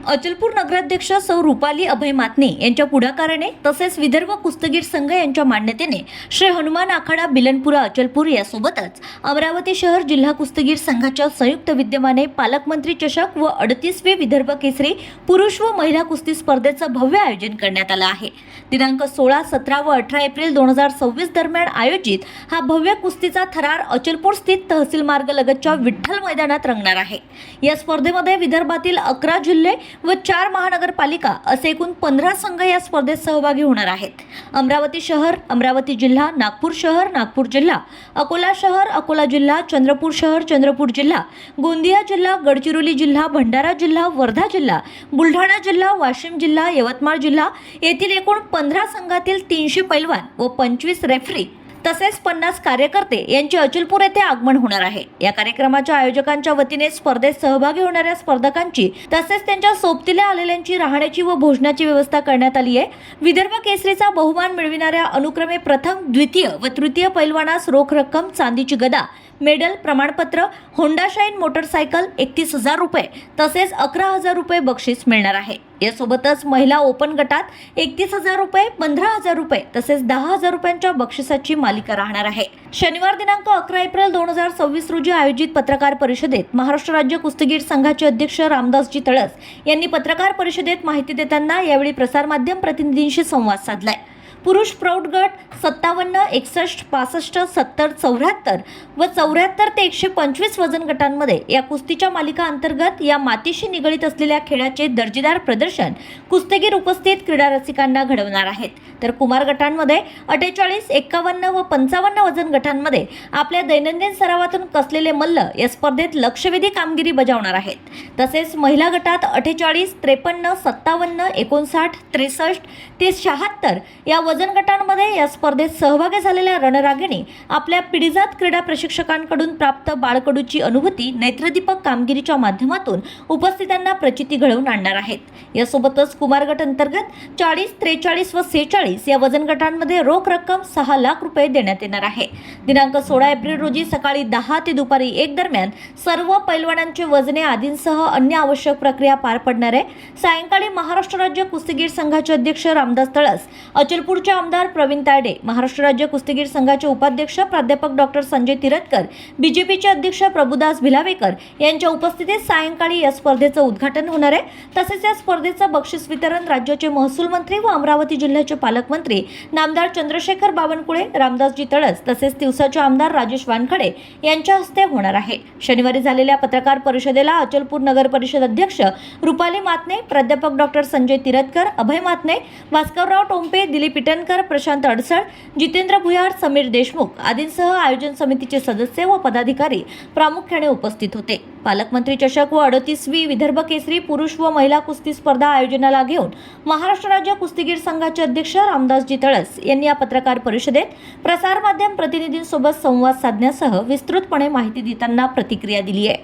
अचलपूर नगराध्यक्ष सौ रुपाली अभय मातने यांच्या पुढाकाराने तसेच विदर्भ कुस्तीगीर संघ यांच्या मान्यतेने श्री हनुमान आखाडा बिलनपुरा अचलपूर यासोबतच अमरावती शहर जिल्हा कुस्तीगीर संघाच्या संयुक्त विद्यमाने पालकमंत्री चषक व 38वे विदर्भ केसरी पुरुष व महिला कुस्ती स्पर्धेचं भव्य आयोजन करण्यात आलं आहे। दिनांक 16, 17 व 18 एप्रिल 2026 दरम्यान आयोजित हा भव्य कुस्तीचा थरार अचलपूर स्थित तहसील मार्ग लगतच्या विठ्ठल मैदानात रंगणार आहे। या स्पर्धेमध्ये विदर्भातील 11 जिल्हे व 4 महानगरपालिका असे एकूण 15 संघ या स्पर्धेत सहभागी होणार आहेत। अमरावती शहर, अमरावती जिल्हा, नागपूर शहर, नागपूर जिल्हा, अकोला शहर, अकोला जिल्हा, चंद्रपूर शहर, चंद्रपूर जिल्हा, गोंदिया जिल्हा, गडचिरोली जिल्हा, भंडारा जिल्हा, वर्धा जिल्हा, बुलढाणा जिल्हा, वाशिम जिल्हा, यवतमाळ जिल्हा येथील एकूण 15 संघातील 300 पैलवान व 25 रेफरी तसेच 50 कार्यकर्ते यांचे अचलपूर येथे आगमन होणार आहे। या कार्यक्रमाच्या आयोजकांच्या वतीने स्पर्धेत सहभागी होणाऱ्या स्पर्धकांची तसेच त्यांच्या सोबतीला आलेल्यांची राहण्याची व भोजनाची व्यवस्था करण्यात आली आहे। विदर्भ केसरीचा बहुमान मिळविणाऱ्या अनुक्रमे प्रथम, द्वितीय व तृतीय पैलवानास रोख रक्कम, चांदीची गदा, मेडल, प्रमाणपत्र, होंडा शाईन मोटरसायकल 31,000 रुपये तसेच 11,000 रुपये बक्षीस मिळणार आहे। यासोबतच महिला ओपन गटात 31,000 रुपये, 15,000 रुपये तसेच 10,000 रुपयांच्या बक्षिसाची मालिका राहणार आहे। शनिवार दिनांक 11 एप्रिल 2026 रोजी आयोजित पत्रकार परिषदेत महाराष्ट्र राज्य कुस्तीगीर संघाचे अध्यक्ष रामदासजी तळस यांनी पत्रकार परिषदेत माहिती देताना यावेळी प्रसारमाध्यम प्रतिनिधींशी संवाद साधलाय। पुरुष प्रौढ गट 57, 61, 65, 70, 74 व 74 ते 125 वजन गटांमध्ये या कुस्तीच्या मालिका अंतर्गत या मातीशी निगडित असलेल्या खेळाचे दर्जेदार प्रदर्शन कुस्तीगीर उपस्थित क्रीडा रसिकांना घडवणार आहेत। तर कुमार गटांमध्ये 48, 51 व 55 वजन गटांमध्ये आपल्या दैनंदिन सरावातून कसलेले मल्ल या स्पर्धेत लक्षवेधी कामगिरी बजावणार आहेत। तसेच महिला गटात 48, 53, 57, 59, 63 ते 76 या वजन गटांमध्ये या स्पर्धेत सहभागी झालेल्या रणरागिणी आपल्या पिढीजात क्रीडा प्रशिक्षकांकडून प्राप्त बाळकडूची अनुभूती नेत्रदीपक कामगिरीच्या माध्यमातून उपस्थितांना प्रचिती घडवून आणणार आहेत। यासोबतच कुमार गट अंतर्गत 40, 43 व 46 या वजन गटांमध्ये रोख रक्कम 6 लाख रुपये देण्यात येणार आहे। दिनांक 16 एप्रिल रोजी सकाळी 10 ते दुपारी 1 दरम्यान सर्व पैलवानांचे वजने आदींसह अन्य आवश्यक प्रक्रिया पार पडणार आहे। सायंकाळी महाराष्ट्र राज्य कुस्तीगीर संघाचे अध्यक्ष रामदास तळस, अचलपूरचे आमदार प्रवीण तायडे, महाराष्ट्र राज्य कुस्तीगीर संघाचे उपाध्यक्ष प्राध्यापक डॉक्टर संजय तिरतकर, बीजेपीचे अध्यक्ष प्रभुदास भिलावेकर यांच्या उपस्थितीत सायंकाळी या स्पर्धेचं उद्घाटन होणार आहे। तसेच या स्पर्धेचं बक्षीस वितरण राज्याचे महसूल मंत्री व अमरावती जिल्ह्याचे पालकमंत्री नामदार चंद्रशेखर बावनकुळे, रामदासजी तळस तसेच तिवसाचे आमदार राजेश वानखडे यांच्या हस्ते होणार आहे। शनिवारी झालेल्या पत्रकार परिषदेला अचलपूर नगर परिषद अध्यक्ष रुपाली मातने, प्राध्यापक डॉक्टर संजय तिरतकर, अभय मातने, भास्करराव टोंपे, दिलीप इटनकर, प्रशांत अडसळ, जितेंद्र भुयार, समीर देशमुख आदींसह आयोजन समितीचे सदस्य व पदाधिकारी प्रामुख्याने उपस्थित होते। पालकमंत्री चषक व 38वी विदर्भ केसरी पुरुष व महिला कुस्ती स्पर्धा आयोजनाला घेऊन महाराष्ट्र राज्य कुस्तीगीर संघाचे अध्यक्ष रामदासजी तळस यांनी या पत्रकार परिषदेत प्रसारमाध्यम प्रतिनिधींसोबत संवाद साधण्यासह विस्तृतपणे माहिती देताना प्रतिक्रिया दिली आहे।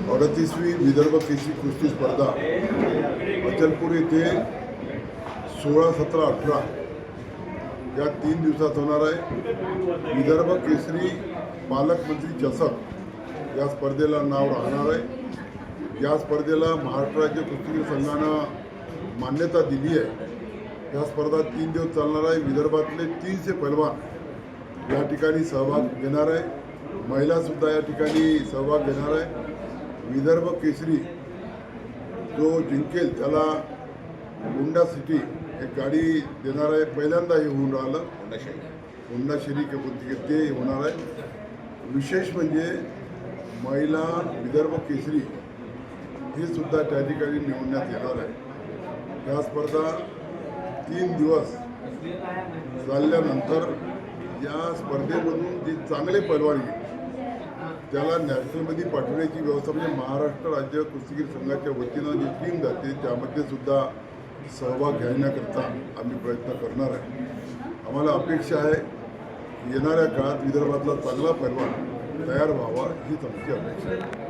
38वी विदर्भ केसरी कुस्ती स्पर्धा अचलपूर येथे 16, 17, 18 या 3 दिवसात होणार आहे। विदर्भ केसरी पालकमंत्री चषक या स्पर्धेला नाव राहणार आहे। या स्पर्धेला महाराष्ट्र राज्य कुस्तीगीर संघानं मान्यता दिली आहे। या स्पर्धा 3 दिवस चालणार आहे। विदर्भातले 300 पैलवान या ठिकाणी सहभाग घेणार आहे। महिलासुद्धा या ठिकाणी सहभाग घेणार आहे। विदर्भ केसरी जो जिंकेल त्याला होंडा सिटी एक गाडी देणार आहे। पहिल्यांदा हे होऊन राहिलं, होंडा शेरी ते होणार आहे। विशेष म्हणजे महिला विदर्भ केसरी हे सुद्धा त्या ठिकाणी निवडण्यात येणार आहे। या स्पर्धा 3 दिवस चालल्यानंतर या स्पर्धेमधून जे चांगले पैलवान येईल त्याला नॅशनलमध्ये पाठवण्याची व्यवस्था म्हणजे महाराष्ट्र राज्य कुस्तीगीर संघाच्या वतीनं जी टीम जाते त्यामध्ये सुद्धा सहभाग घेण्याकरता आम्ही प्रयत्न करणार आहे। आम्हाला अपेक्षा आहे येणाऱ्या काळात विदर्भातला चांगला पैलवान तयार व्हावा हीच आमची अपेक्षा आहे।